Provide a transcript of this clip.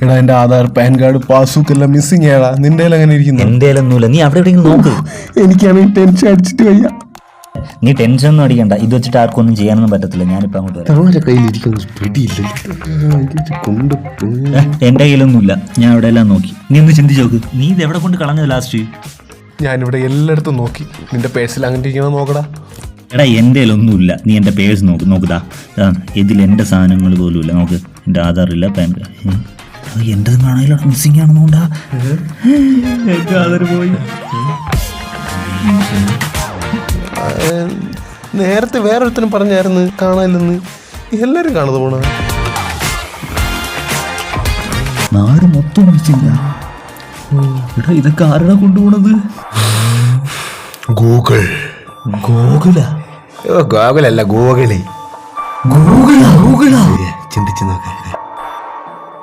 എടാ എന്റെ Aadhaar, pan card, passbook എല്ലാം മിസ്സിംഗ് ആടാ. നിന്റെ അങ്ങനെ ഇരിക്കുന്നു? എന്റെ ഒന്നുമില്ല. നീ അവിടെ എവിടെയെങ്കിലും നോക്ക്. എനിക്കാണെങ്കിൽ ടെൻഷൻ അടിച്ചിട്ട് വയ്യ. നീ ടെൻഷൻ ഒന്നും അടിക്കണ്ട. ഇത് വെച്ചിട്ട് ആർക്കും ഒന്നും ചെയ്യാനൊന്നും പറ്റത്തില്ല. ഞാനിപ്പോ അങ്ങോട്ട് വരാം. എന്റെ കയ്യിലൊന്നുമില്ല. ഞാൻ അവിടെ എല്ലാം നോക്കി. നീ ഒന്ന് ചിന്തിച്ച് നോക്ക്. നീ ഇത് എവിടെ കൊണ്ട് കളഞ്ഞത് ലാസ്റ്റ്? ഞാനിവിടെ എല്ലായിടത്തും നോക്കി. നിന്റെ പേഴ്സിൽ അങ്ങനെ ഇരിക്കുന്നത് നോക്കടാ. എടാ എൻ്റെ ഒന്നുമില്ല. നീ എൻ്റെ പേഴ്സ് നോക്കുതാ. ഇതിൽ എൻ്റെ സാധനങ്ങൾ പോലും ഇല്ല. നോക്ക്, എൻ്റെ ആധാറില്ല, പാൻ കാർഡ്. എൻ്റെ കാണാനില്ല, മിസ്സിംഗ് ആണെന്നുകൊണ്ടാ. ആധാർ പോയി. നേരത്തെ വേറൊരുത്തനും പറഞ്ഞായിരുന്നു കാണാനില്ലെന്ന്. എല്ലാരും കാണുന്നത് പോണ നാട് മൊത്തം മിസ്സിംഗ്. എടാ ഇതൊക്കെ ആരാ കൊണ്ടുപോണത്? ഗൂഗിൾ. ഗൂഗിളാ? ഗൂഗിളല്ല, ഗൂഗിള്. ഗൂഗിളാ? ചിന്തിച്ചു നോക്ക.